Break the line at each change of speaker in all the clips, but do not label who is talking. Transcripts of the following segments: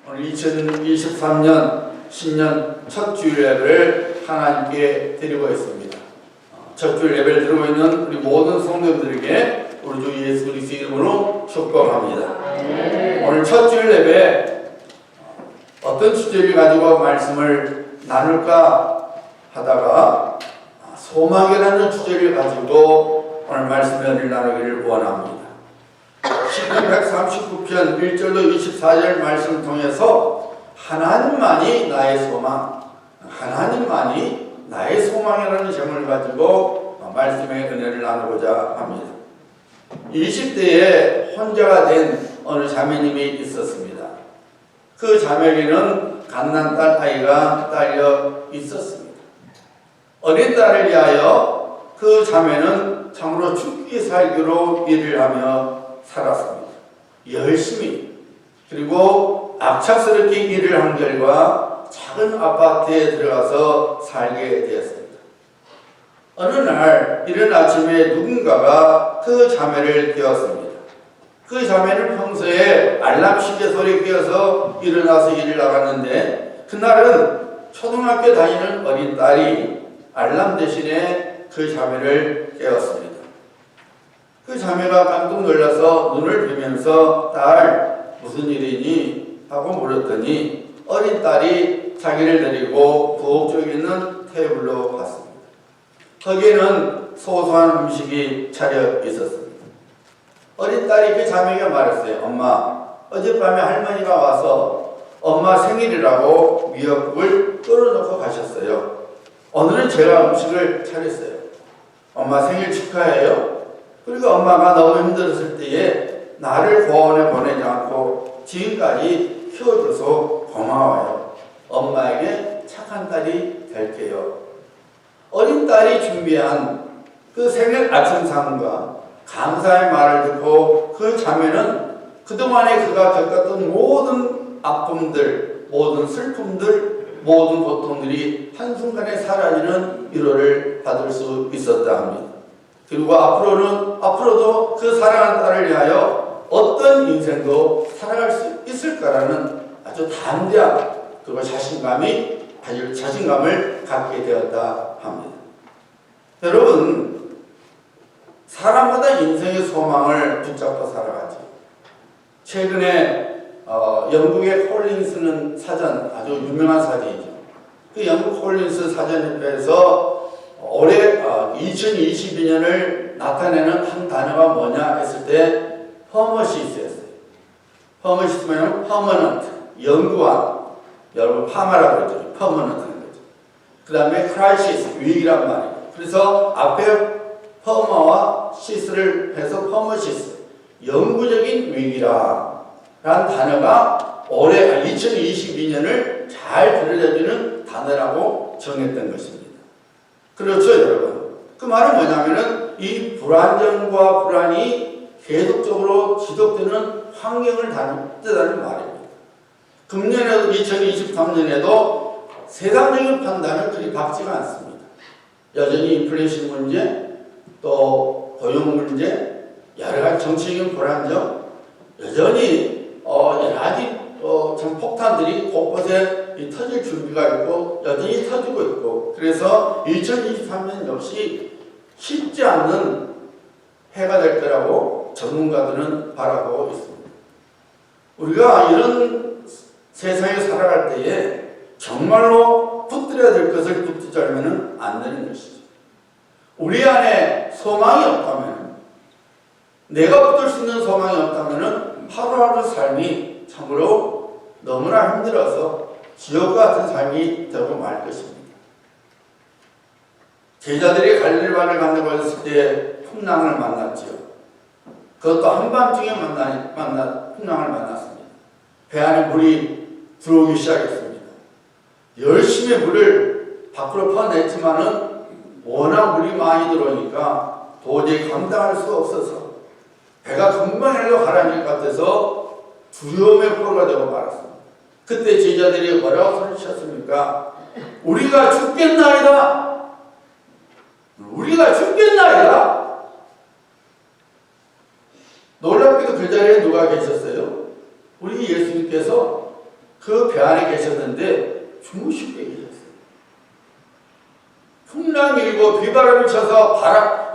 오늘 2023년 신년 첫 주일 예배를 하나님께 드리고 있습니다. 첫 주일 예배를 드리고 있는 우리 모든 성도들에게 우리 주 예수 그리스도 이름으로 축복합니다. 오늘 첫 주일 예배 어떤 주제를 가지고 말씀을 나눌까 하다가 소망이라는 주제를 가지고 오늘 말씀을 나누기를 원합니다. 시편 139편 1절로 24절 말씀을 통해서 하나님만이 나의 소망, 하나님만이 나의 소망이라는 제목을 가지고 말씀의 은혜를 나누고자 합니다. 20대에 혼자가 된 어느 자매님이 있었습니다. 그 자매에게는 갓난딸 아이가 딸려 있었습니다. 어린 딸을 위하여 그 자매는 참으로 죽기 살기로 일을 하며 살았습니다. 열심히, 그리고 악착스럽게 일을 한 결과 작은 아파트에 들어가서 살게 되었습니다. 어느 날 이른 아침에 누군가가 그 자매를 깨웠습니다. 그 자매는 평소에 알람 시계 소리에 깨어서 일어나서 일을 나갔는데 그날은 초등학교 다니는 어린 딸이 알람 대신에 그 자매를 깨웠습니다. 그 자매가 깜짝 놀라서 눈을 뜨면서 딸 무슨 일이니? 하고 물었더니 어린 딸이 자기를 데리고 부엌 쪽에 있는 테이블로 갔습니다. 거기에는 소소한 음식이 차려 있었습니다. 어린 딸이 그 자매에게 말했어요. 엄마, 어젯밤에 할머니가 와서 엄마 생일이라고 미역국을 끓여놓고 가셨어요. 오늘은 제가 음식을 차렸어요. 엄마 생일 축하해요. 그리고 엄마가 너무 힘들었을 때에 나를 고아원에 보내지 않고 지금까지 키워줘서 고마워요. 엄마에게 착한 딸이 될게요. 어린 딸이 준비한 그 생일 아침상과 감사의 말을 듣고 그 자매는 그동안에 그가 겪었던 모든 아픔들, 모든 슬픔들, 모든 고통들이 한순간에 사라지는 위로를 받을 수 있었다 합니다. 그리고 앞으로도 그 사랑하는 딸을 위하여 어떤 인생도 살아갈 수 있을까라는 아주 담대한 그리고 자신감을 갖게 되었다 합니다. 여러분, 사람마다 인생의 소망을 붙잡고 살아가죠. 최근에 영국의 콜린스는 사전, 아주 유명한 사전이죠. 그 영국 콜린스 사전에서 올해 2022년을 나타내는 한 단어가 뭐냐 했을 때 퍼머시스였어요. 퍼머시스면 퍼머넌트, 영구한, 여러분 파마라고 그러죠. 퍼머넌트는 거죠. 그 다음에 크라이시스, 위기란 말이에요. 그래서 앞에 퍼머와 시스를 해서 퍼머시스, 영구적인 위기라 라는 단어가 올해 2022년을 잘 들여다주는 단어라고 정했던 것입니다. 그렇죠, 여러분. 그 말은 뭐냐면은 이 불안정과 불안이 계속적으로 지속되는 환경을 뜻하는 말입니다. 금년에도 2023년에도 세상적인 판단은 그리 밝지가 않습니다. 여전히 인플레이션 문제, 또 고용 문제, 여러 가지 정치적인 불안정, 여전히 여러 가지 참 폭탄들이 곳곳에 터질 준비가 있고 여전히 터지고 있고, 그래서 2023년 역시 쉽지 않는 해가 될 거라고 전문가들은 바라보고 있습니다. 우리가 이런 세상에 살아갈 때에 정말로 붙들어야 될 것을 붙들지 않으면 안 되는 것이죠. 우리 안에 소망이 없다면, 내가 붙들 수 있는 소망이 없다면 하루하루 삶이 참으로 너무나 힘들어서 지옥 같은 삶이 되고 말 것입니다. 제자들이 갈릴리바를 간다고 했을 때 풍랑을 만났지요. 그것도 한밤중에 풍랑을 만났습니다. 배 안에 물이 들어오기 시작했습니다. 열심히 물을 밖으로 퍼냈지만은 워낙 물이 많이 들어오니까 도저히 감당할 수 없어서 배가 금방이라도 가라앉을 것 같아서 두려움의 포로가 되고 말았습니다. 그때 제자들이 뭐라고 소리쳤습니까? 우리가 죽겠나이다. 우리가 죽겠나이다. 놀랍게도 그 자리에 누가 계셨어요? 우리 예수님께서 그 배 안에 계셨는데 주무시고 계셨어요. 풍랑이 일고 비바람이 쳐서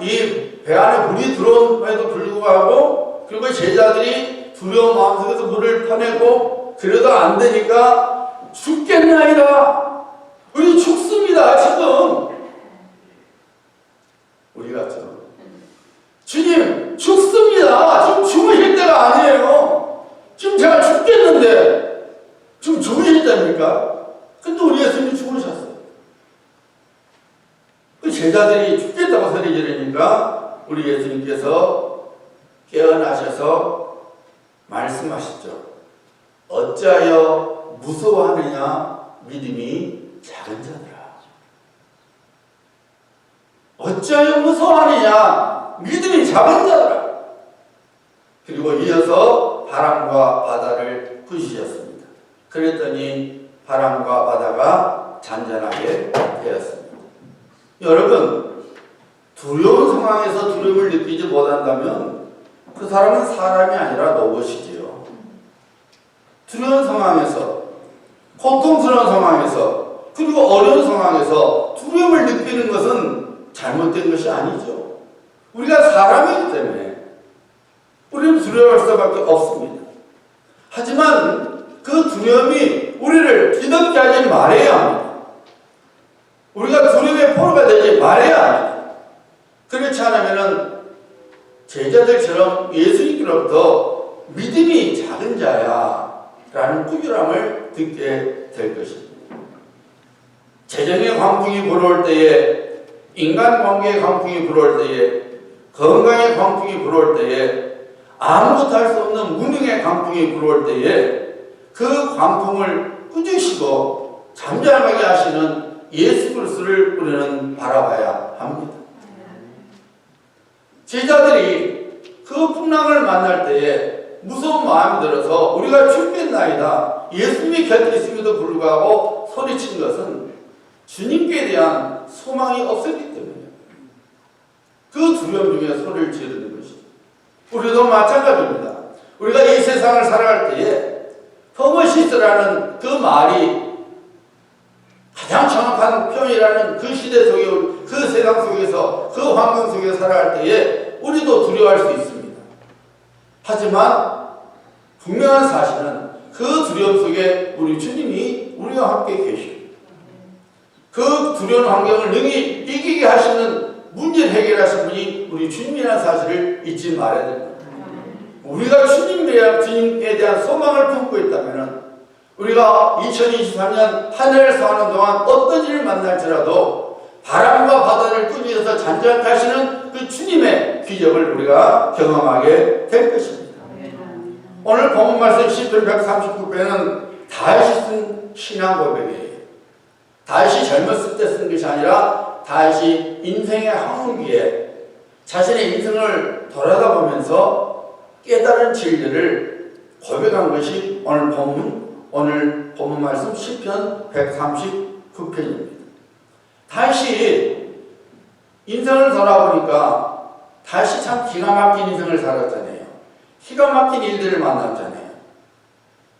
이 배 안에 물이 들어옴에도 불구하고, 그리고 제자들이 두려운 마음속에서 물을 퍼내고 그래도 안 되니까 죽겠나이다. 우리 죽습니다. 지금 우리가 주님 죽습니다. 지금 죽으실 때가 아니에요. 지금 제가 죽겠는데 지금 죽으실 때입니까? 근데 우리 예수님이 죽으셨어요. 그 제자들이 죽겠다고 소리 지르니까 우리 예수님께서 깨어나셔서 말씀하시죠. 어찌하여 무서워하느냐, 믿음이 작은 자들아. 어찌하여 무서워하느냐, 믿음이 작은 자들아. 그리고 이어서 바람과 바다를 부르셨습니다. 그랬더니 바람과 바다가 잔잔하게 되었습니다. 여러분, 두려운 상황에서 두려움을 느끼지 못한다면 그 사람은 사람이 아니라 로봇이지요. 두려운 상황에서, 고통스러운 상황에서, 그리고 어려운 상황에서 두려움을 느끼는 것은 잘못된 것이 아니죠. 우리가 사람이기 때문에 우리는 두려워할 수밖에 없습니다. 하지만 그 두려움이 우리를 뒤덮게 하지 말아야 합니다. 우리가 두려움의 포로가 되지 말아야 합니다. 그렇지 않으면 제자들처럼 예수님께로부터 믿음이 작은 자야 라는 꾸지람을 듣게 될 것입니다. 재정의 광풍이 불어올 때에, 인간관계의 광풍이 불어올 때에, 건강의 광풍이 불어올 때에, 아무것도 할 수 없는 무능의 광풍이 불어올 때에 그 광풍을 꾸짖으시고 잠잠하게 하시는 예수 그리스도를 우리는 바라봐야 합니다. 제자들이 그 풍랑을 만날 때에 무서운 마음이 들어서 우리가 죽겠나이다, 예수님이 곁에 있음에도 불구하고 소리친 것은 주님께 대한 소망이 없었기 때문이에요. 그 두려움 중에 소리를 지르는 것이죠. 우리도 마찬가지입니다. 우리가 이 세상을 살아갈 때에 퍼머시스라는 그 말이 가장 정확한 표현이라는 그 시대 속에, 그 세상 속에서, 그 환경 속에 살아갈 때에 우리도 두려워할 수 있습니다. 하지만 분명한 사실은 그 두려움 속에 우리 주님이 우리와 함께 계시고, 그 두려운 환경을 능히 이기게 하시는 문제를 해결하신 분이 우리 주님이라는 사실을 잊지 말아야 됩니다. 우리가 주님에 대한 소망을 품고 있다면 우리가 2023년 한 해를 사는 동안 어떤 일을 만날지라도 바람과 바다를 꾸짖어서 잔잔하게 하시는 그 주님의 기적을 우리가 경험하게 될 것입니다. 오늘 본문 말씀 시편 139편은 다윗이 쓴 신앙 고백이에요. 다윗이 젊었을 때 쓴 것이 아니라 다윗이 인생의 항문기에 자신의 인생을 돌아다보면서 깨달은 진리를 고백한 것이 오늘 본문 말씀 시편 139편입니다. 다윗이 인생을 돌아보니까 다윗이 참 기가 막힌 인생을 살았잖아요. 기가 막힌 일들을 만났잖아요.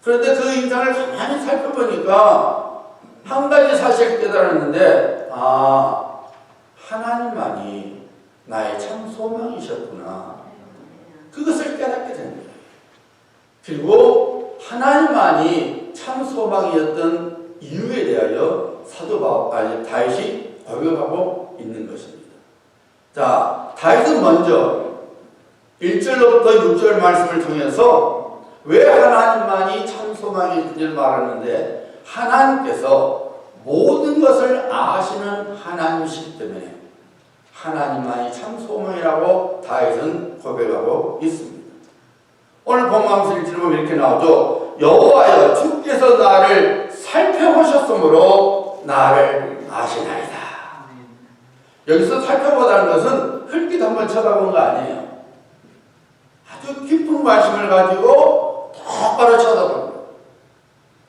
그런데 그 인생을 가만히 살펴보니까 한 가지 사실을 깨달았는데, 하나님만이 나의 참 소망이셨구나. 그것을 깨닫게 됩니다. 그리고 하나님만이 참 소망이었던 이유에 대하여 다윗이 고백하고 있는 것입니다. 자, 다윗은 먼저 1절로부터 6절 말씀을 통해서 왜 하나님만이 참 소망인지를 말하는데, 하나님께서 모든 것을 아시는 하나님이시기 때문에 하나님만이 참 소망이라고 다윗은 고백하고 있습니다. 오늘 본문 1절 보면 이렇게 나오죠. 여호와여, 주께서 나를 살펴보셨으므로 나를 아시나이다. 여기서 살펴보다는 것은 흙빛 한번 쳐다본 거 아니에요. 아주 깊은 관심을 가지고 똑바로 쳐다봅니다.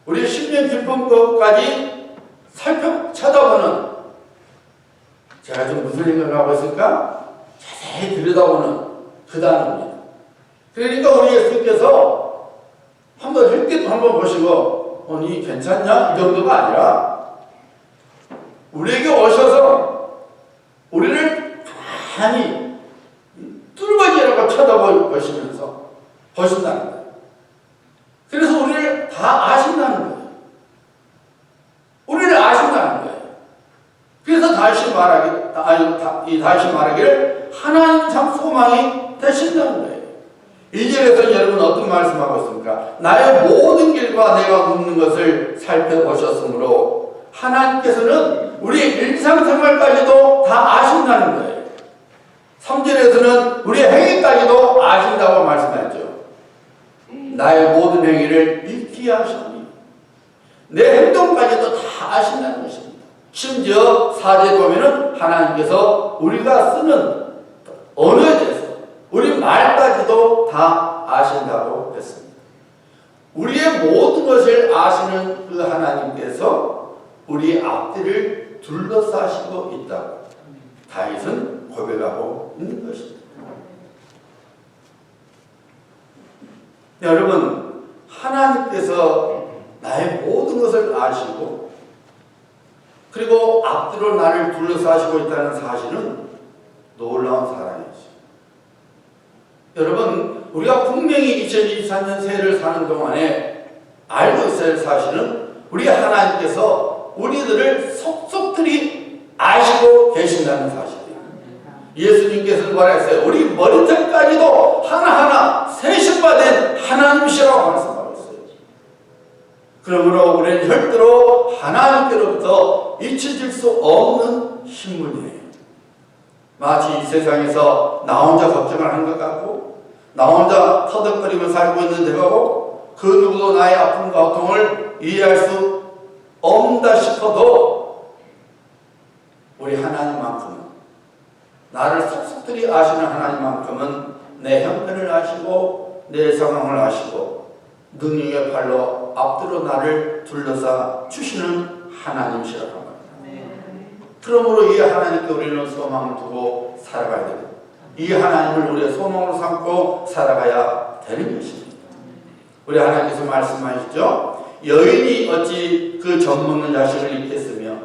우리 10년 깊은 것까지 쳐다보는, 제가 지금 무슨 생각을 하고 있을까? 자세히 들여다보는 그 단어입니다. 그러니까 우리 예수님께서 한번 흙빛 한번 보시고 니 괜찮냐? 이 정도가 아니라 우리에게 오셔서 우리를 가만히 뚫어지라고 쳐다보시면서 보신다는 거예요. 그래서 우리를 다 아신다는 거예요. 우리를 아신다는 거예요. 그래서 다시 말하기를 하나님 참 소망이 되신다는 거예요. 2절에서 여러분 어떤 말씀하고 있습니까? 나의 모든 길과 내가 묻는 것을 살펴보셨으므로 하나님께서는 우리의 일상생활까지도 다 아신다는 거예요. 3절에서는 우리의 행위까지도 아신다고 말씀했죠. 나의 모든 행위를 읽게 하시니 내 행동까지도 다 아신다는 것입니다. 심지어 4절에 보면은 하나님께서 우리가 쓰는 언어에 대해서 우리 말까지도 다 아신다고 했습니다. 우리의 모든 것을 아시는 그 하나님께서 우리의 앞뒤를 둘러싸시고 있다고 다윗은 고백하고 있는 것입니다. 여러분, 하나님께서 나의 모든 것을 아시고 그리고 앞뒤로 나를 둘러싸시고 있다는 사실은 놀라운 사랑이죠. 여러분, 우리가 분명히 2024년 새해를 사는 동안에 알고 있어야 할 사실은 우리 하나님께서 우리들을 속속들이 아시고 계신다는 사실이에요. 예수님께서는 뭐라 했어요? 우리 머리털까지도 하나하나 세심받은 하나님이시라고 말씀하고 있어요. 그러므로 우리는 절대로 하나님께로부터 잊혀질 수 없는 신분이에요. 마치 이 세상에서 나 혼자 걱정을 하는 것 같고 나 혼자 터득거리며 살고 있는 데 가고 그 누구도 나의 아픔과 고통을 이해할 수 없다 싶어도 우리 하나님만큼은 나를 속속들이 아시는 하나님만큼은 내 형편을 아시고 내 상황을 아시고 능력의 팔로 앞뒤로 나를 둘러싸 주시는 하나님이시라고 합니다. 그러므로 이 하나님께 우리는 소망을 두고 살아가야 됩니다. 이 하나님을 우리의 소망으로 삼고 살아가야 되는 것입니다. 우리 하나님께서 말씀하시죠. 여인이 어찌 그 젖먹는 자식을 잊겠으며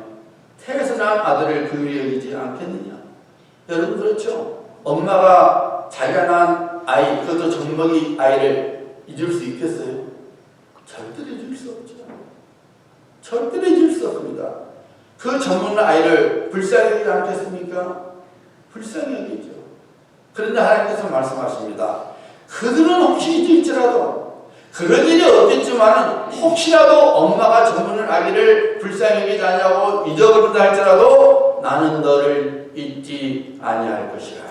태에서 난 아들을 그리 여기지 않겠느냐. 여러분 그렇죠? 엄마가 자기가 낳은 아이, 그것도 젖먹이 아이를 잊을 수 있겠어요? 절대로 잊을 수 없죠. 절대로 잊을 수 없습니다. 그 젖먹는 아이를 불쌍히 여기지 않겠습니까? 불쌍히 여기죠. 그런데 하나님께서 말씀하십니다. 그들은 혹시 잊을지라도 그런 일이 없겠지만 혹시라도 엄마가 젖먹는 아기를 불쌍히 여기지 않냐고 잊어버린다 할지라도 나는 너를 잊지 아니할 것이라.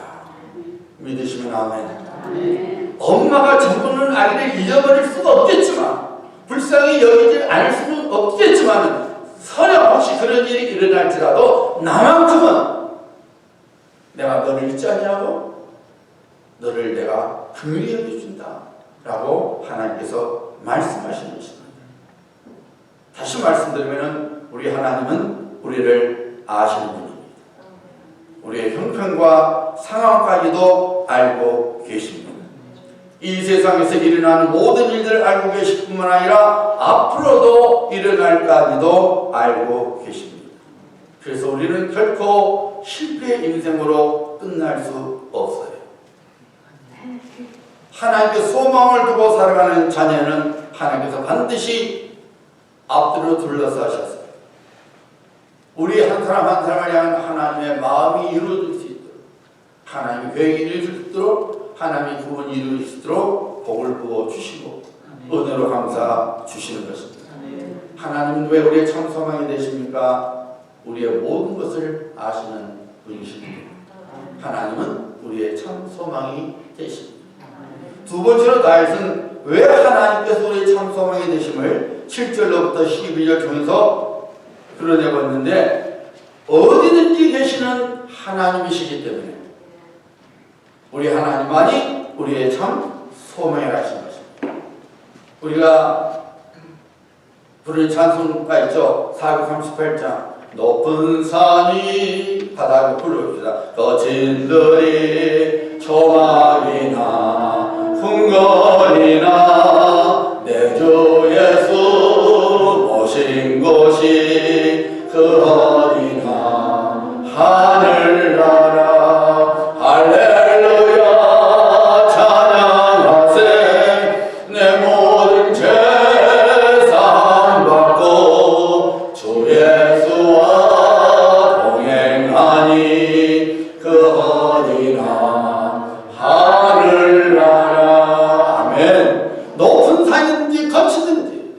믿으시면 아멘. 엄마가 젖먹는 아기를 잊어버릴 수가 없겠지만 불쌍히 여기지 않을 수는 없겠지만 설령 혹시 그런 일이 일어날지라도 나만큼은 내가 너를 잊지 않냐고 너를 내가 긍휼히 여겨준다 라고 하나님께서 말씀하시는 것입니다. 다시 말씀드리면 우리 하나님은 우리를 아시는 분입니다. 우리의 형편과 상황까지도 알고 계십니다. 이 세상에서 일어나는 모든 일들을 알고 계실 뿐만 아니라 앞으로도 일어날까지도 알고 계십니다. 그래서 우리는 결코 실패의 인생으로 끝날 수 없어요. 하나님께 소망을 두고 살아가는 자녀는 하나님께서 반드시 앞뒤로 둘러싸셨어요. 우리 한 사람 한 사람을 향한 하나님의 마음이 이루어질 수 있도록 하나님의 계획이 이루어질 수 있도록 하나님의 구원이 이루어질 수 있도록 복을 부어 주시고 은혜로 감사 주시는 것입니다. 하나님은 왜 우리의 참 소망이 되십니까? 우리의 모든 것을 아시는 분이십니다. 하나님은 우리의 참 소망이 되십니다. 두 번째로 다윗은 왜 하나님께서 우리의 참 소망이 되심을 7절로부터 12절 중에서 드러내고 있는데 어디든지 계시는 하나님이시기 때문에 우리 하나님만이 우리의 참 소망이라신 것입니다. 우리가 부르는 찬송가 있죠. 438장 높은 산이 바다를 불러봅시다. 거친 들이 조막이나 흥건이나 내 주 예수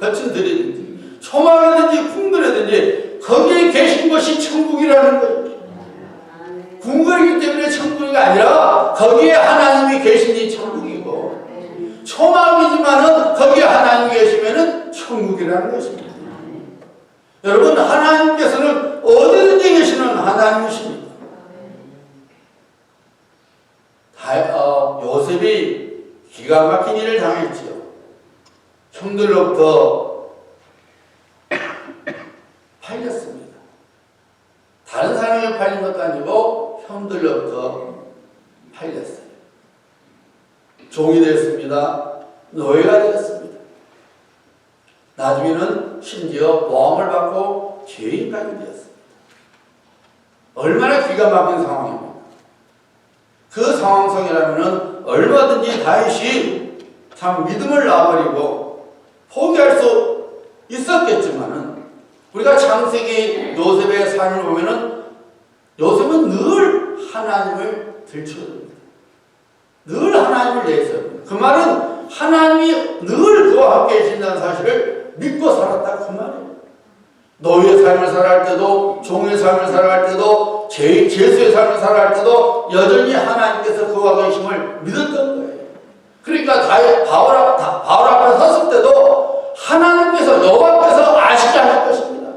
볕은 들이든지 초막이든지 궁궐이든지 거기에 계신 것이 천국이라는 거예요. 궁궐이기 때문에 천국이 아니라 거기에 하나님이 계시니 천국이고, 초막이지만은 거기에 하나님이 계시면은 천국이라는 것입니다. 여러분, 하나님께서는 어디든지 계시는 하나님이십니다. 요셉이 기가 막힌 일을 당했지요. 형들로부터 팔렸습니다. 다른 사람에게 팔린 것도 아니고 형들로부터 팔렸어요. 종이 됐습니다. 노예가 되었습니다. 나중에는 심지어 모함을 받고 죄인까지 되었습니다. 얼마나 기가 막힌 상황입니다. 그 상황 속이라면 얼마든지 다윗이 참 믿음을 놔버리고 포기할 수 있었겠지만은, 우리가 창세기 요셉의 삶을 보면은 요셉은 늘 하나님을 들춰줍니다. 늘 하나님을 내세웁니다. 그 말은 하나님이 늘 그와 함께 계신다는 사실을 믿고 살았다, 그 말이에요. 노예의 삶을 살아갈 때도, 종의 삶을 살아갈 때도, 죄수의 삶을 살아갈 때도 여전히 하나님께서 그와 계심을 믿었던 거예요. 그러니까 바울 앞에 섰을 때도 하나님께서, 여호와께서 아시게 하실 것입니다.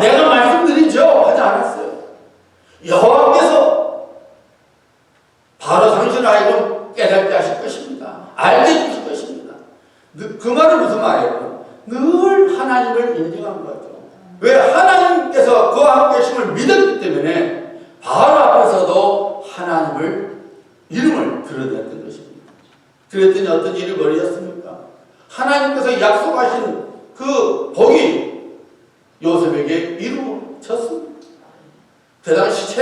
내가 말씀드리죠 하지 않았어요. 여호와께서 바로 당신을 알고 깨닫게 하실 것입니다. 알게 해주실 것입니다. 그 말은 무슨 말이에요? 늘 하나님을 인정한 거죠. 왜? 하나님께서 그와 함께 계심을 믿었기 때문에 바로 앞에서도 하나님을, 이름을 드러냈던 것입니다. 그랬더니 어떤 일이 벌어졌습니까? 하나님께서 약속하신 그 복이 요셉에게 이루어졌습니다. 그 당시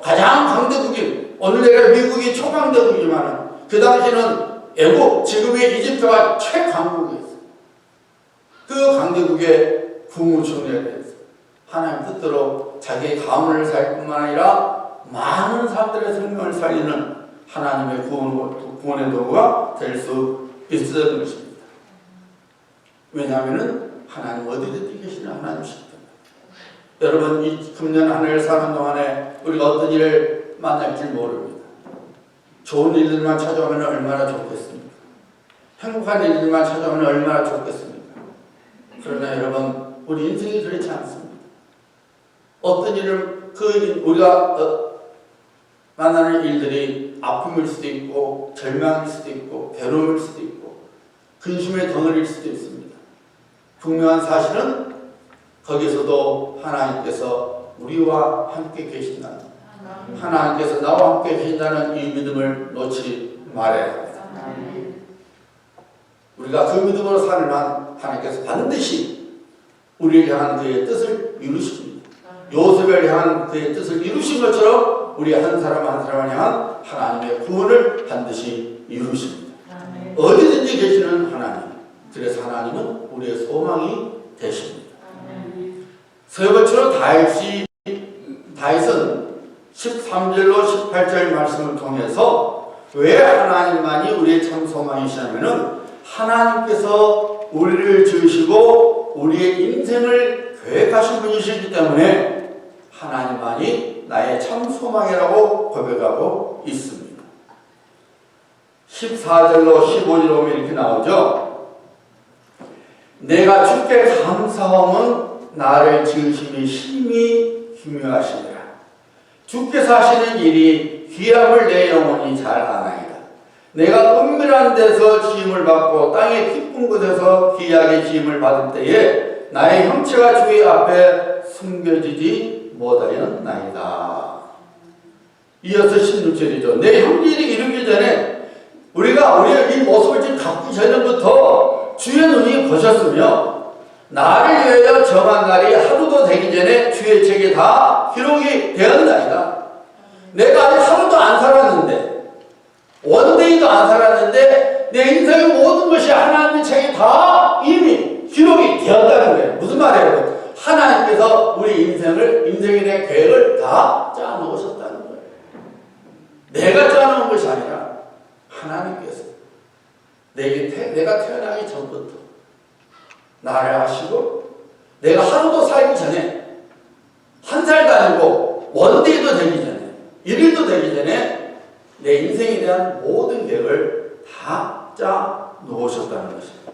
가장 강대국인, 오늘 내가 미국이 초강대국이지만 그 당시는 애국, 지금의 이집트가 최강국이었어요. 그 강대국의 국무총리가 되었어요. 하나님 뜻대로 자기의 가문을 살 뿐만 아니라 많은 사람들의 생명을 살리는 하나님의 구원의 도구가 될 수 있었던 것입니다. 왜냐하면 하나님 어디든지 계시는 하나님이시기 때문에. 여러분, 이 금년 한 해를 사는 동안에 우리가 어떤 일을 만날지 모릅니다. 좋은 일들만 찾아오면 얼마나 좋겠습니까? 행복한 일들만 찾아오면 얼마나 좋겠습니까? 그러나 여러분, 우리 인생이 그렇지 않습니다. 어떤 일을, 우리가 만나는 일들이 아픔일 수도 있고, 절망일 수도 있고, 괴로움일 수도 있고, 근심의 덩어리일 수도 있습니다. 분명한 사실은 거기서도 하나님께서 우리와 함께 계신다. 하나님께서 나와 함께 계신다는 이 믿음을 놓지 말아야 합니다. 우리가 그 믿음으로 살면 하나님께서 반드시 우리를 향한 그의 뜻을 이루십니다. 요셉을 향한 그의 뜻을 이루신 것처럼 우리 한 사람 한 사람을 향한 하나님의 구원을 반드시 이루십니다. 어디든지 계시는 하나님, 그래서 하나님은 우리의 소망이 되십니다. 서번처럼 다윗은 13절로 18절 말씀을 통해서 왜 하나님만이 우리의 참 소망이시냐면은 하나님께서 우리를 지으시고 우리의 인생을 계획하신 분이시기 때문에 하나님만이 나의 참 소망이라고 고백하고 있습니다. 14절로 15절 보면 이렇게 나오죠. 내가 주께 감사함은 나를 지으심이 심히 기묘하시니라. 주께서 하시는 일이 귀함을 내 영혼이 잘 아나이다. 내가 은밀한 데서 지음을 받고 땅의 깊은 곳에서 귀하게 지음을 받을 때에 나의 형체가 주의 앞에 숨겨지지 못하였나이다. 이어서 16절이죠. 내 형질이 이르기 전에 우리가 우리의 이 모습을 지금 갖기 전부터 주의 눈이 보셨으며 나를 위하여 정한 날이 하루도 되기 전에 주의 책에 다 기록이 되었나이다. 내가 아직 하루도 안 살았는데, 원데이도 안 살았는데 내 인생의 모든 것이 하나님의 책에 다 이미 기록이 되었다는 거예요. 무슨 말이에요? 하나님께서 우리 인생에 대한 계획을 다 짜놓으셨다는 거예요. 내가 짜놓은 것이 아니라 하나님께서 내가 태어나기 전부터 나를 아시고 내가 하루도 살기 전에 한 살도 아니고 원데이도 되기 전에 1일도 되기 전에 내 인생에 대한 모든 계획을 다 짜 놓으셨다는 것입니다.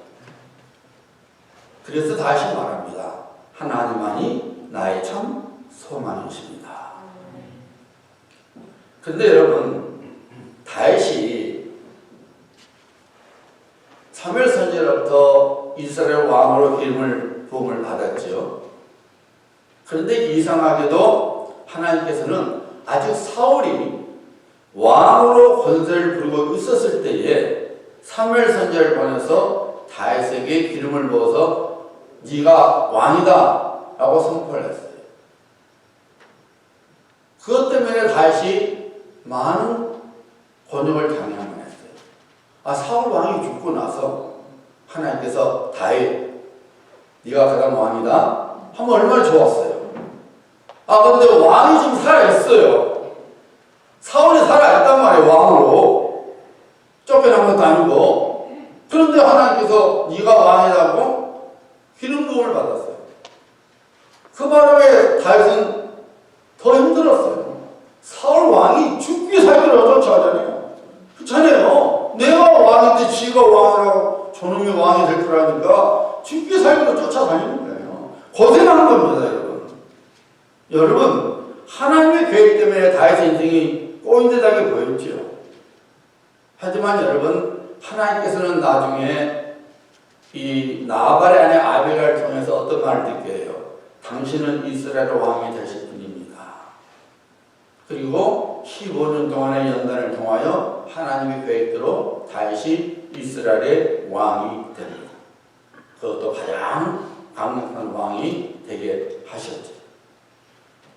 그래서 다시 말합니다. 하나님만이 나의 참 소망이십니다. 그런데 여러분, 다윗이 사무엘 선지자로부터 이스라엘 왕으로 부름을 받았죠. 그런데 이상하게도 하나님께서는 아직 사울이 왕으로 권세를 부리고 있었을 때에 사무엘 선지자를 보내서 다윗에게 기름을 부어서 네가 왕이다 라고 선포를 했어요. 그것 때문에 다윗이 많은 곤욕을 당해야만 했어요. 사울 왕이 죽고 나서 하나님께서 다윗 네가 그다음 왕이다 하면 얼마나 좋았어요. 그런데 왕이 지금 살아있어요. 사울이 살아있단 말이에요. 왕으로 쫓겨난 것도 아니고. 그런데 하나님께서 네가 왕이라고 기름 부음을 받았어요. 그 바람에 다윗은 더 힘들었어요. 사울 왕이 죽기 살기를 쫓아하잖아요. 그렇잖아요. 내가 왕인데 지가 왕이라고 저놈이 왕이 될 거라니까 죽기 살기로 쫓아다니는 거예요. 고생하는 겁니다, 여러분. 여러분, 하나님의 계획 때문에 다윗의 인생이 꼬인듯하게 보였지요. 하지만 여러분, 하나님께서는 나중에 이 나발의 아내 아비가를 통해서 어떤 말을 듣게 해요? 당신은 이스라엘 왕이 되실 분입니다. 그리고 15년 동안의 연단을 통하여 하나님의 계획대로 다윗이 이스라엘의 왕이 됩니다. 그것도 가장 강력한 왕이 되게 하셨죠.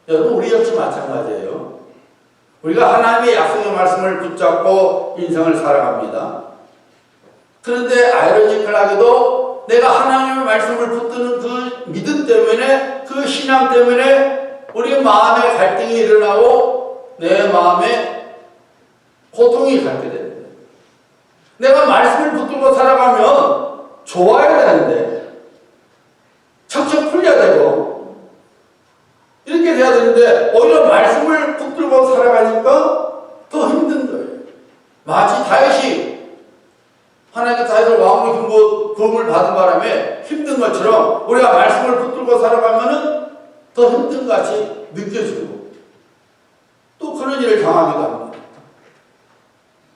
여러분, 우리 역시 마찬가지예요. 우리가 하나님의 약속의 말씀을 붙잡고 인생을 살아갑니다. 그런데 아이러니컬하게도 내가 하나님의 말씀을 붙드는 그 믿음 때문에, 그 신앙 때문에 우리 마음에 갈등이 일어나고 내 마음에 고통이 갖게 됩니다. 내가 말씀을 붙들고 살아가면 좋아야 되는데, 척척 풀려야 되고, 이렇게 돼야 되는데, 오히려 말씀을 붙들고 살아가니까 더 힘든 거예요. 마치 다윗이 하나님께 다윗을 왕으로 부름을 받은 바람에 힘든 것처럼 우리가 말씀을 붙들고 살아가면은 더 힘든 것 같이 느껴지고 또 그런 일을 당하기도 합니다.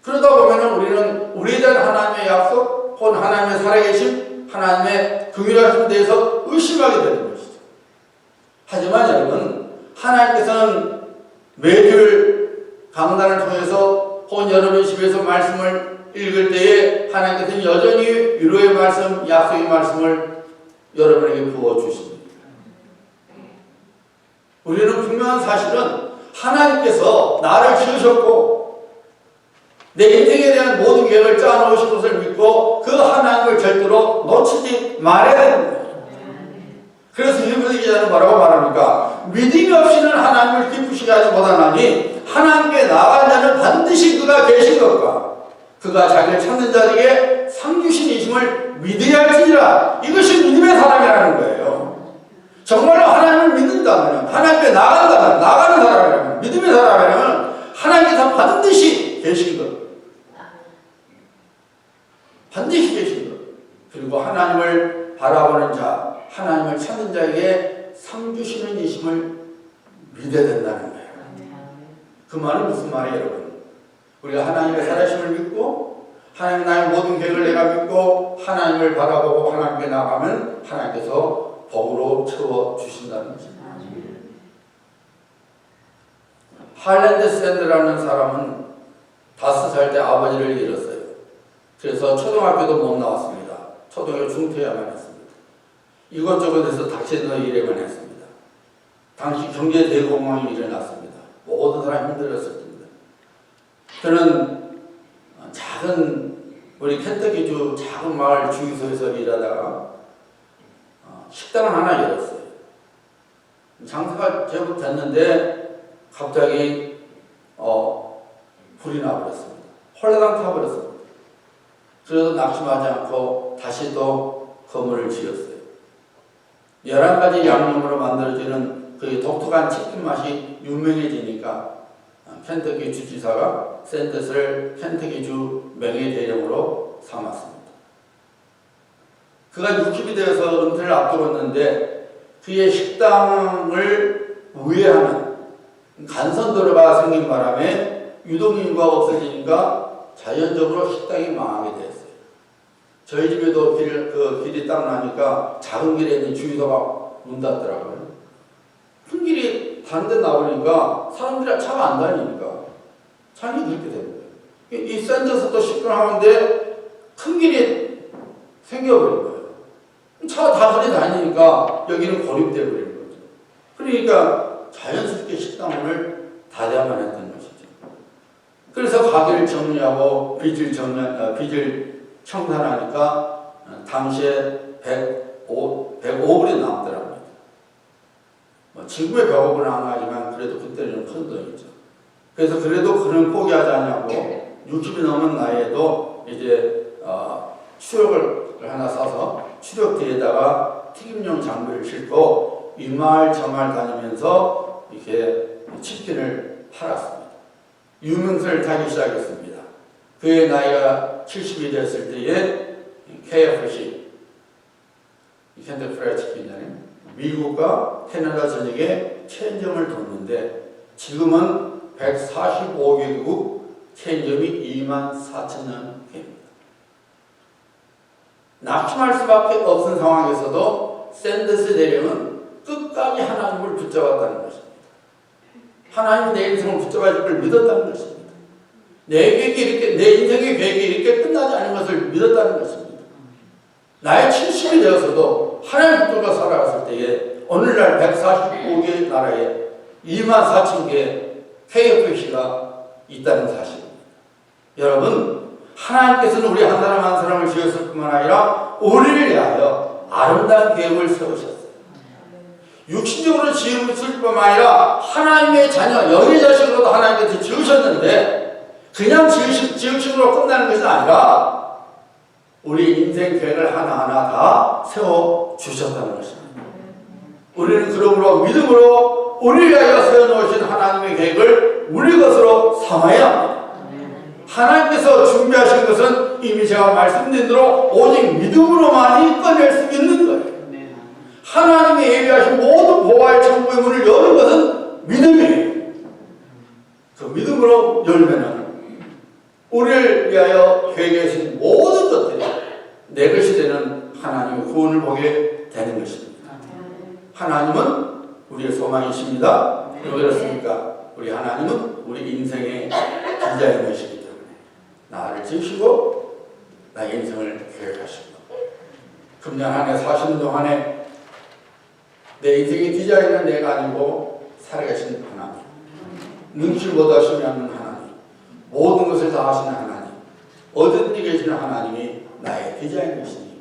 그러다 보면은 우리는 우리에 대한 하나님의 약속, 혹은 하나님의 살아계심, 하나님의 긍휼하심에 대해서 의심하게 되는 것이죠. 하지만 여러분, 하나님께서는 매주 강단을 통해서 혹은 여러분 집에서 말씀을 읽을 때에 하나님께서는 여전히 위로의 말씀, 약속의 말씀을 여러분에게 부어주십니다. 우리는 분명한 사실은 하나님께서 나를 지으셨고 내 인생에 대한 모든 계획을 짜놓으신 것을 믿고 그 하나님을 절대로 놓치지 말아야 되는 거예요. 그래서 히브리 기자는 뭐라고 말합니까? 믿음이 없이는 하나님을 기쁘시게 하지 못하나니 하나님께 나아간 자는 반드시 그가 계신 것과 그가 자기를 찾는 자에게 상 주신 이심을 믿어야 할지니라. 이것이 믿음의 사람이라는 거예요. 정말로 하나님을 믿는다면, 하나님께 나아간다면, 나가는 사람이라면, 믿음의 사람이라면 하나님께서 반드시 계신 것, 반드시 계신 것, 그리고 하나님을 바라보는 자, 하나님을 찾는 자에게 상 주시는 이심을 믿어야 된다는 거예요. 그 말은 무슨 말이에요, 여러분? 우리가 하나님의 살아심을 믿고 하나님 나의 모든 계획을 내가 믿고 하나님을 바라보고 하나님께 나가면 하나님께서 복으로 채워주신다는 것입니다. 할랜드 샌드라는 사람은 5살 때 아버지를 잃었어요. 그래서 초등학교도 못 나왔습니다. 초등학교 중퇴야만 했습니다. 이것저것에서 닥치는 일에만 했습니다. 당시 경제 대공황이 일어났습니다. 모든 사람이 힘들었을 텐데. 저는 작은 우리 켄터키주 작은 마을 주유소에서 일하다가 식당을 하나 열었어요. 장사가 제법 됐는데 갑자기 불이 나버렸습니다. 홀라당 타버렸습니다. 그래서 낙심하지 않고 다시 또 건물을 지었어요. 11가지 양념으로 만들어지는 그 독특한 치킨 맛이 유명해지니까 켄터키 주지사가 샌더스를 켄터키주 명예대령으로 삼았습니다. 그가 60이 되어서 은퇴를 앞두었는데 그의 식당을 우회하는 간선도로가 생긴 바람에 유동인구가 없어지니까 자연적으로 식당이 망하게 되었어요. 저희 집에도 길이 딱 나니까 작은 길에 있는 주유소가 문 닫더라고요. 큰 길이 다른 데 나오니까 사람들이 차가 안 다니니까 차이 그렇게 되는 거예요. 이 샌더스도 식당하는데 큰 길이 생겨버린 거예요. 차가 다 그리 다니니까 여기는 고립되어 버리는 거죠. 그러니까 자연스럽게 식당문을 닫아야만 했던 것이죠. 그래서 가게를 정리하고 빚을 청산하니까 당시에 105불이 남더랍니다. 지금의 105불은 안 하지만 그래도 그때는 큰 돈이죠. 그래서 그래도 그는 포기하지 않냐고 60이 넘은 나이에도 이제 추력을 하나 사서 추력대에다가 튀김용 장비를 싣고 이마을 저마을 다니면서 이렇게 치킨을 팔았습니다. 유명세를 타기 시작했습니다. 그의 나이가 70이 됐을 때에 KFC, 켄터키 프라이드 치킨이잖아요. 미국과 캐나다 전역에 체인점을 뒀는데 지금은 145개국 체인점이 24,000년 됩니다. 낙심할 수밖에 없은 상황에서도 샌더스 대령은 끝까지 하나님을 붙잡았다는 것입니다. 하나님이 내 인생을 붙잡아 줄 걸 믿었다는 것입니다. 내 계획이 이렇게, 내 인생의 계획이 이렇게 끝나지 않은 것을 믿었다는 것입니다. 나의 70이 되어서도 하나님 붙들고 살아갔을 때에 오늘날 145개 나라에 24,000개 KFC가 있다는 사실입니다. 여러분, 하나님께서는 우리 한 사람 한 사람을 지었을 뿐만 아니라 우리를 위하여 아름다운 계획을 세우셨어요. 육신적으로 지으실 뿐만 아니라 하나님의 자녀, 영의 자식으로도 하나님께서 지으셨는데 그냥 지으심으로 끝나는 것이 아니라 우리 인생 계획을 하나하나 다 세워주셨다는 것입니다. 우리는 그러므로 믿음으로 우리를 위하여 세워놓으신 하나님의 계획을 우리 것으로 삼아야 합니다. 하나님께서 준비하신 것은 이미 제가 말씀드린 대로 오직 믿음으로만이 꺼낼 수 있는 거예요. 하나님이 예비하신 모든 보화의 천국의 문을 여는 것은 믿음이에요. 그 믿음으로 열면은 우리를 위하여 계획하신 모든 것들이 내 것이 되는 하나님의 구원을 보게 되는 것입니다. 하나님은 우리의 소망이십니다. 왜 그렇습니까? 우리 하나님은 우리 인생의 기자이시기 때문에 나를 지으시고 나의 인생을 계획하시고 금년 한 해 사시는 동안에 내 인생의 디자인은 내가 아니고 살아계신 하나님, 눈치 못하시면 하나님, 모든 것을 다 하시는 하나님, 어디든지 계시는 하나님이 나의 디자인이시니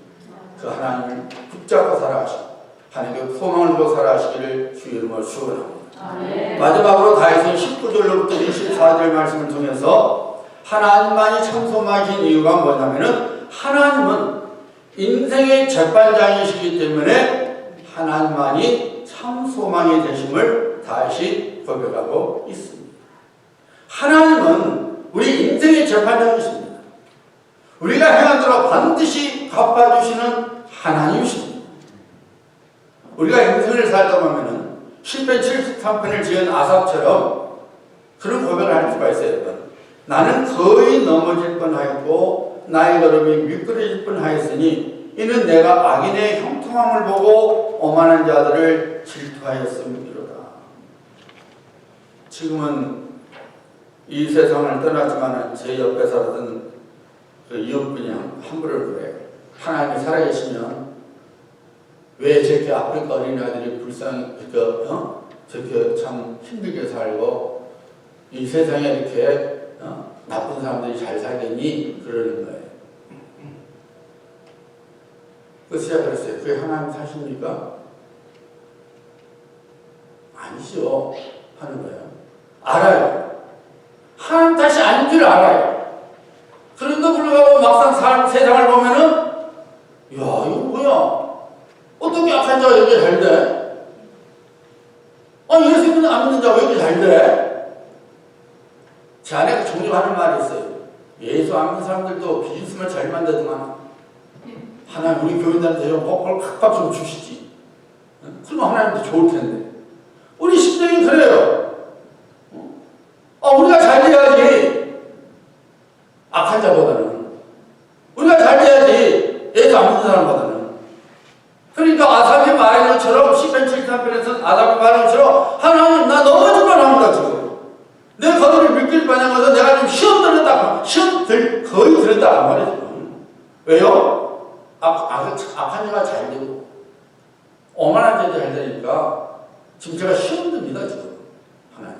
그 하나님을 붙잡고 살아가시고 하나님께 소망을 두고 살아가시기를 주 이름으로 축원합니다. 마지막으로 다윗은 19절로부터 24절 말씀을 통해서 하나님만이 참 소망이신 이유가 뭐냐면은 하나님은 인생의 재판장이시기 때문에 하나님만이 참 소망이 되심을 다시 고백하고 있습니다. 하나님은 우리 인생의 재판장이십니다. 우리가 행한 대로 반드시 갚아주시는 하나님이십니다. 우리가 인생을 살다 보면은 10편 73편을 지은 아삽처럼 그런 고백을 할 수가 있어요. 여러분. 나는 거의 넘어질 뻔하였고 나의 걸음이 미끄러질 뻔하였으니 이는 내가 악인의 형통함을 보고 오만한 자들을 질투하였음이로다. 지금은 이 세상을 떠났지만 제 옆에 살았던 그 이웃분이 함부로 그래요. 하나님이 살아계시면 왜 저렇게 아프리카 어린아이들이 저렇게 참 힘들게 살고 이 세상에 이렇게 나쁜 사람들이 잘 살겠니? 그러는 거예요. 그래서 제가 그랬어요. 그게 하나님 탓입니까? 아니죠. 하는 거예요. 알아요. 하나님 탓이 아닌 줄 알아요. 그런데 불구하고 막상 세상을 보면은 야 이거 뭐야? 어떤 어떻게 악한 자가 여기 잘 돼? 예수 믿는 안 믿는 자가 왜 이렇게 잘 돼? 제 아내가 종종 하는 말이 있어요. 예수 안 믿는 사람들도 비즈니스만 잘 만들더만 하나님 우리 교인들한테 좀 뻑뻑 칵박 좀 주시지. 그러면 하나님도 좋을 텐데. 우리 심정이 그래요. 우리가 잘 돼야지. 악한 자보다는. 우리가 잘 돼야지. 예수 안 믿는 사람보다는. 그러니까 아삽이 말한 것처럼 10편 7편에서 아삽이 말한 것처럼 하나님 나 너무 불안합니다 지금. 내 거들을 믿길 반영해서 내가 좀 시험 들었다. 거의 들었다 그 말이죠. 왜요? 악한 자가 잘 되고 오만한 자가 잘 되니까 지금 제가 시험 듭니다 지금 하나님.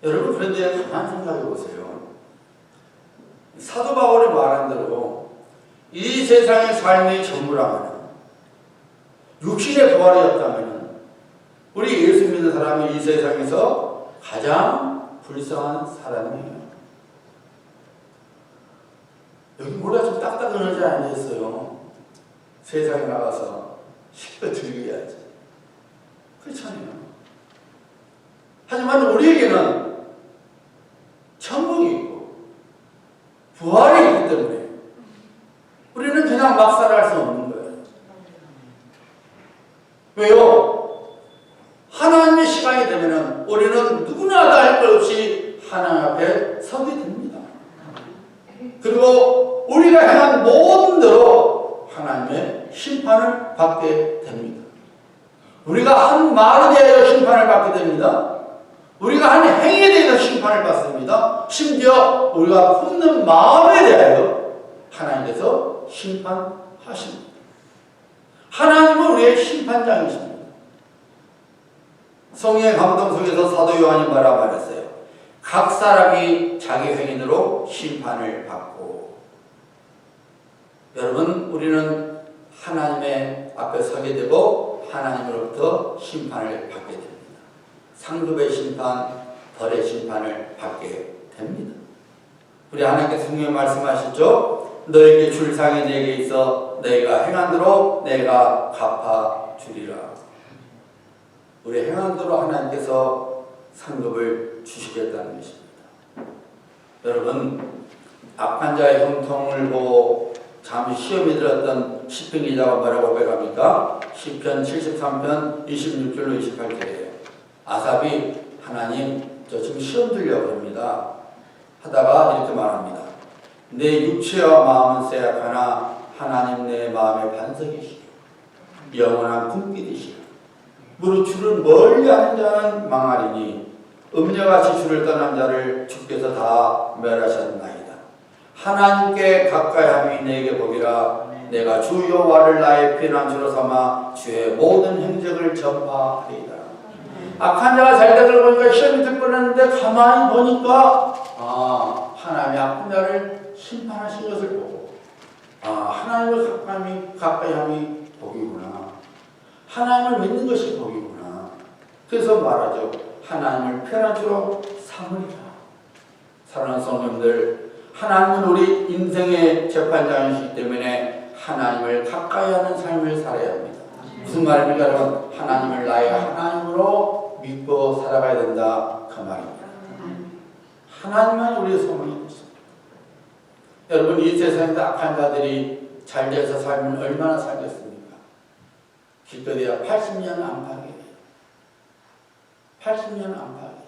여러분 그런데 가만 생각해 보세요. 사도 바울이 말한 대로 이 세상의 삶의 전부라면 육신의 부활이었다면 우리 예수 믿는 사람이 이 세상에서 가장 불쌍한 사람이에요. 여기 머리가 좀 딱딱하지 않겠어요? 세상에 나가서 실컷 즐겨야지. 그렇잖아요. 하지만 우리에게는 천국이 있고 부활이 있기 때문에 우리는 그냥 막 살아갈 수 없는 거예요. 왜요? 하나님의 시간이 되면은 우리는 누구나 다 할 것 없이 하나님 앞에 서게 됩니다. 그리고 우리가 행한 모든 대로 하나님의 심판을 받게 됩니다. 우리가 한 말에 대하여 심판을 받게 됩니다. 우리가 한 행위에 대해서 심판을 받습니다. 심지어 우리가 품는 마음에 대하여 하나님께서 심판하십니다. 하나님은 우리의 심판장이십니다. 성령의 감동 속에서 사도 요한이 뭐라 말했어요? 각 사람이 자기 행위로 심판을 받고. 여러분 우리는 하나님의 앞에 서게 되고 하나님으로부터 심판을 받게 됩니다. 상급의 심판, 벌의 심판을 받게 됩니다. 우리 하나님께서 성경에 말씀하셨죠? 너에게 줄 상이 내게 있어 너희가 행한 대로 내가 갚아주리라. 우리 행한 대로 하나님께서 상급을 주시겠다는 것입니다. 여러분 악한 자의 형통을 보고 잠시 시험이 들었던 시편 기자가 뭐라고 고백합니까? 시편 73편 26절로 28절이에요. 아삽이 하나님 저 지금 시험 들려고 합니다 하다가 이렇게 말합니다. 내 육체와 마음은 쇠약하나 하나님 내 마음의 반석이시오. 영원한 품길이시오. 무릇 주를 멀리 하는 자는 망하리니 음녀같이 주를 떠난 자를 주께서 다 멸하셨나이다. 하나님께 가까이함이 내게 복이라. 내가 주 여호와를 나의 피난처로 삼아 주의 모든 행적을 전파하리이다. 악한 자가 잘 되는 보니까 시험이 들 뻔했는데 가만히 보니까 하나님이 악한 자를 심판하신 것을 보고 하나님을 가까이함이 복이구나. 하나님을 믿는 것이 복이구나. 그래서 말하죠. 하나님을 피난처로 삼으리라. 사랑하는 성도님들, 하나님은 우리 인생의 재판장이시기 때문에 하나님을 가까이 하는 삶을 살아야 합니다. 무슨 말입니까? 여러분? 하나님을 나의 하나님으로 믿고 살아가야 된다. 그 말입니다. 하나님만 우리의 소망이 있습니다. 여러분 이 세상에서 악한 자들이 잘 돼서 살면 얼마나 살겠습니까? 기껏해야 80년 안팎이에요. 80년 안팎이에요.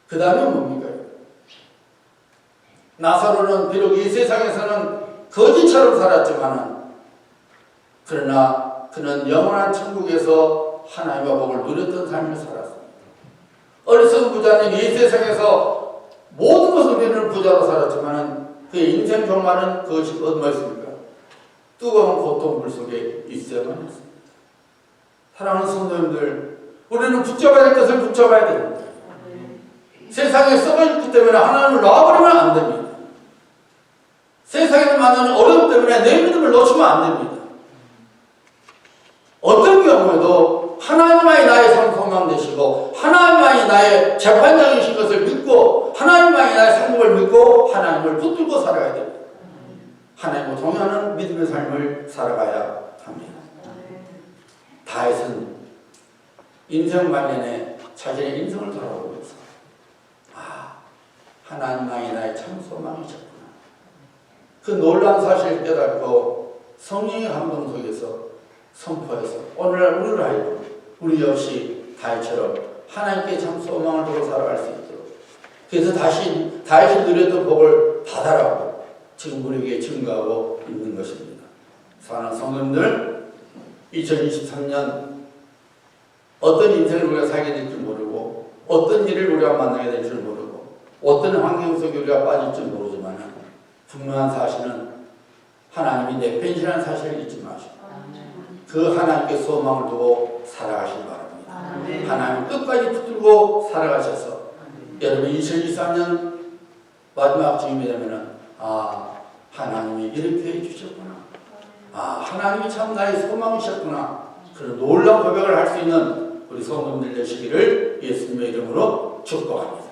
그 다음에 뭡니까? 나사로는 비록 이 세상에서는 거지처럼 살았지만은 그러나 그는 영원한 천국에서 하나님과 복을 누렸던 삶을 살았습니다. 어리석은 부자는 이 세상에서 모든 것을 누리는 부자로 살았지만은 그의 인생 종말은 그것이 뭐였습니까? 뜨거운 고통 물 속에 있어야만 했습니다. 사랑하는 성도님들, 우리는 붙잡아야 될 것을 붙잡아야 됩니다. 세상에 썩어있기 때문에 하나님을 놔버리면 안 됩니다. 세상에서 만나는 어려움 때문에 내 믿음을 놓치면 안 됩니다. 어떤 경우에도 하나님만이 나의 소망 되시고 하나님만이 나의 재판장이신 것을 믿고 하나님만이 나의 상급을 믿고 하나님을 붙들고 살아야 됩니다. 하나님과 동행하는 믿음의 삶을 살아가야 합니다. 다윗은 인생 말년에 자신의 인생을 돌아보면서 하나님만이 나의 참 소망이셨구나. 그 놀라운 사실을 깨닫고 성령의 감동 속에서 선포해서 오늘날 우리를 하여금 우리 역시 다윗처럼 하나님께 참 소망을 두고 살아갈 수 있도록, 그래서 다시 다윗이 누렸던 복을 받아라고 지금 우리에게 증거하고 있는 것입니다. 사랑하는 성도님들, 2023년 어떤 인생을 우리가 살게 될지 모르고 어떤 일을 우리가 만나게 될지 모르고 어떤 환경 속에 우리가 빠질지 모르지만 분명한 사실은 하나님이 내 편이라는 사실을 잊지 마시고 그 하나님께 소망을 두고 살아가시기 바랍니다. 하나님 끝까지 붙들고 살아가셔서 여러분 2023년 마지막 즈음이 되면은 하나님이 이렇게 해주셨구나. 하나님이 참 나의 소망이셨구나. 그런 놀라운 고백을 할 수 있는 우리 성도님들 되시기를 예수님의 이름으로 축복합니다.